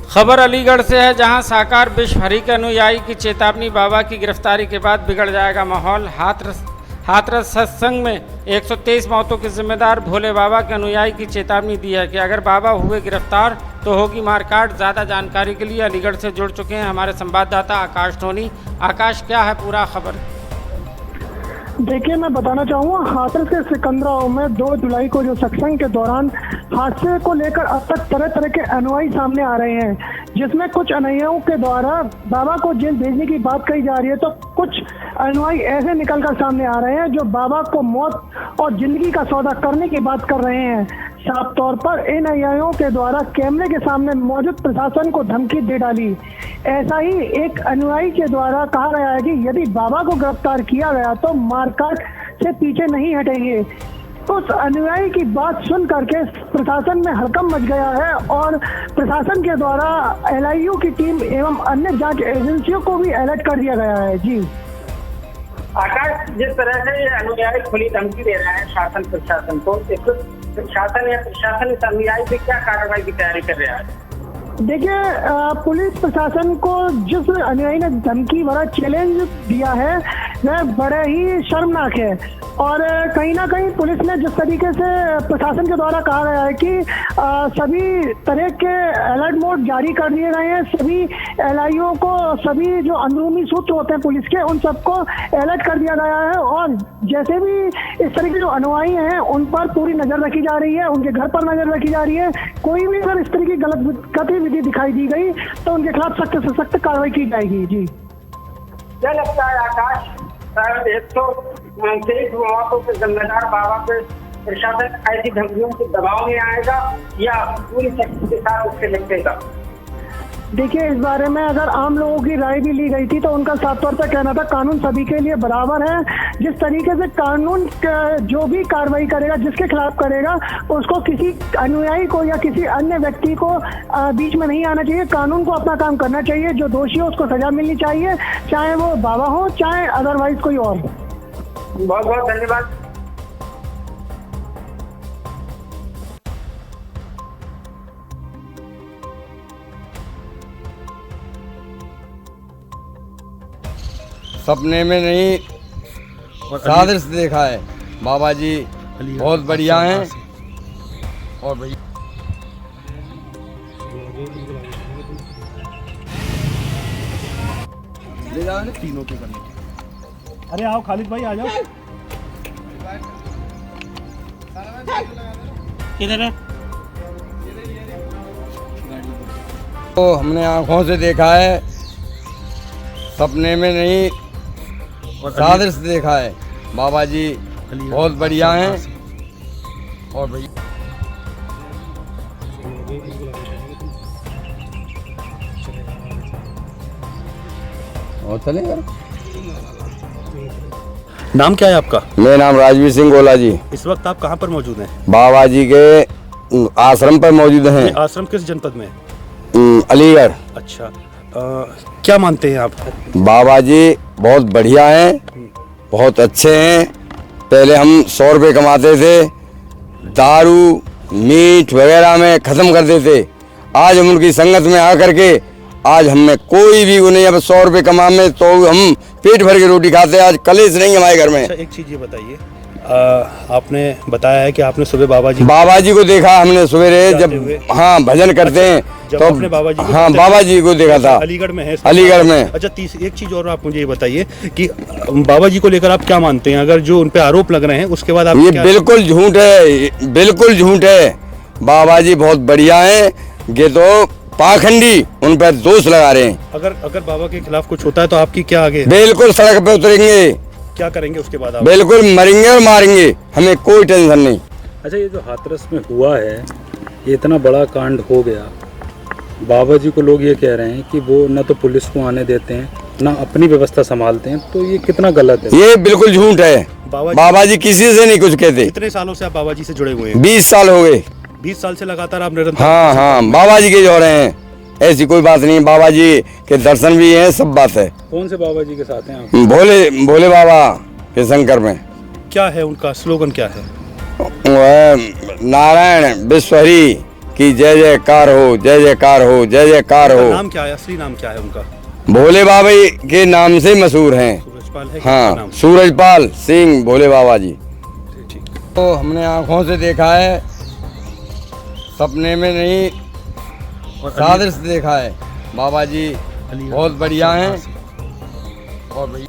खबर अलीगढ़ से है, जहां साकार विश्व हरि के अनुयायी की चेतावनी। बाबा की गिरफ्तारी के बाद बिगड़ जाएगा माहौल। हाथरस सत्संग में 123 मौतों के जिम्मेदार भोले बाबा के अनुयायी की चेतावनी दी है कि अगर बाबा हुए गिरफ्तार तो होगी मारकाट। ज़्यादा जानकारी के लिए अलीगढ़ से जुड़ चुके हैं हमारे संवाददाता आकाश टोनी। आकाश, क्या है पूरा खबर? देखिए, मैं बताना चाहूँगा, हाथरस के सिकंदराबाद में 2 जुलाई को जो सत्संग के दौरान हादसे को लेकर अब तक तरह तरह के अनुयायी सामने आ रहे हैं, जिसमें कुछ अनुयायियों के द्वारा बाबा को जेल भेजने की बात कही जा रही है, तो कुछ अनुयायी ऐसे निकलकर सामने आ रहे हैं जो बाबा को मौत और जिंदगी का सौदा करने की बात कर रहे हैं। साफ तौर पर इन अनुयायियों के द्वारा कैमरे के सामने मौजूद प्रशासन को धमकी दे डाली। ऐसा ही एक अनुयायी के द्वारा कहा गया है कि यदि बाबा को गिरफ्तार किया गया तो मारकाट से पीछे नहीं हटेंगे। उस अनुयायी की बात सुन करके प्रशासन में हड़कंप मच गया है और प्रशासन के द्वारा एलआईयू की टीम एवं अन्य जांच एजेंसियों को भी अलर्ट कर दिया गया है। जी आकाश, जिस तरह से ये अनुयायी खुली धमकी दे रहे हैं शासन प्रशासन को, शासन या प्रशासन इस अनुयायी पे क्या कार्रवाई की तैयारी कर रहा है? देखिए, पुलिस प्रशासन को जिस अनुयायी ने धमकी भरा चैलेंज दिया है वह बड़ा ही शर्मनाक है। और कहीं ना कहीं पुलिस ने जिस तरीके से प्रशासन के द्वारा कहा गया है कि सभी तरह के अलर्ट मोड जारी कर दिए गए हैं, सभी एलआईओ को, सभी जो अंदरूनी सूत्र होते हैं पुलिस के, उन सबको अलर्ट कर दिया गया है। और जैसे भी इस तरह के जो अनुयायी हैं उन पर पूरी नजर रखी जा रही है, उनके घर पर नजर रखी जा रही है। कोई भी अगर इस तरह की गलत गतिविधि दिखाई दी गई तो उनके खिलाफ सख्त से सख्त कार्रवाई की जाएगी। जी क्या लगता है आकाश, 123 मौतों के जिम्मेदार बाबा पे प्रशासन ऐसी धमकियों के दबाव में आएगा या पूरी सख्ती के साथ उससे निपटेगा? देखिए, इस बारे में अगर आम लोगों की राय भी ली गई थी तो उनका साफ तौर पर कहना था कानून सभी के लिए बराबर है। जिस तरीके से कानून जो भी कार्रवाई करेगा, जिसके खिलाफ करेगा, उसको किसी अनुयायी को या किसी अन्य व्यक्ति को बीच में नहीं आना चाहिए। कानून को अपना काम करना चाहिए। जो दोषी हो उसको सजा मिलनी चाहिए, चाहे वो बाबा हो चाहे अदरवाइज कोई और हो। बहुत बहुत धन्यवाद। सपने में नहीं, सादृश देखा है। बाबा जी बहुत बढ़िया हैं। और भाई ले जाओ ना तीनों के करने। अरे आओ खालिद भाई, आ जाओ। किधर है? तो हमने आंखों से देखा है, सपने में नहीं, सादृश देखा है। बाबा जी बहुत बढ़िया हैं। और भाई और चलेगा। नाम क्या है आपका? मेरा नाम राजवीर सिंह गोला जी। इस वक्त आप कहाँ पर मौजूद हैं? बाबा जी के आश्रम पर मौजूद हैं। आश्रम किस जनपद में? अलीगढ़। अच्छा, क्या मानते हैं आप? बाबा जी बहुत बढ़िया हैं, बहुत अच्छे हैं। पहले हम 100 रुपये कमाते थे, दारू मीट वगैरह में ख़त्म कर देते। आज हम उनकी संगत में आकर के आज हमें कोई भी उन्हें अब 100 रुपये कमा में तो हम पेट भर के रोटी खाते हैं। आज कलेश नहीं हमारे घर में। अच्छा, एक चीज़ ये बताइए, आपने बताया है कि आपने सुबह बाबा जी को देखा हमने सवेरे जब हाँ भजन करते हैं जब तो आपने बाबा जी को हाँ बाबा जी को देखा था। अलीगढ़ में है? अलीगढ़ में। अच्छा, एक चीज़ और आप मुझे ये बताइए कि बाबा जी को लेकर आप क्या मानते हैं? अगर जो उन पे आरोप लग रहे हैं उसके बाद आप ये बिल्कुल झूठ है, बिल्कुल झूठ है। बाबा जी बहुत बढ़िया हैं, ये तो पाखंडी उन पर दोष लगा रहे हैं। अगर बाबा के खिलाफ कुछ होता है तो आपकी क्या आगे? बिल्कुल सड़क पे उतरेंगे। क्या करेंगे उसके बाद आप? बिल्कुल मरेंगे और मारेंगे, हमें कोई टेंशन नहीं। अच्छा, ये जो हाथरस में हुआ है, ये इतना बड़ा कांड हो गया, बाबा जी को लोग ये कह रहे हैं कि वो न तो पुलिस को आने देते हैं ना अपनी व्यवस्था संभालते हैं, तो ये कितना गलत है? ये बिल्कुल झूठ है। बाबा जी किसी से नहीं कुछ कहते। कितने सालों से आप बाबा जी से जुड़े हुए हैं? 20 साल हो गए। 20 साल से लगातार आप निरंतर? हाँ, बाबा जी के जो रहे हैं, ऐसी कोई बात नहीं। बाबा जी के दर्शन भी हैं, सब बात है। कौन से बाबा जी के साथ हैं आप? भोले बाबा के शंकर में। क्या है उनका स्लोगन, क्या है? नारायण विश्व हरि कि जय जयकार हो, जय जयकार हो, जय जयकार उनका हो। नाम क्या है, असली नाम क्या है उनका? भोले बाबा के नाम से मशहूर हैं। सूरजपाल है क्या हाँ, नाम? सूरजपाल सिंह भोले बाबा जी। ठीक। तो हमने आंखों से देखा है, सपने में नहीं, सादृश्य देखा है। बाबा जी बहुत बढ़िया हैं और भैया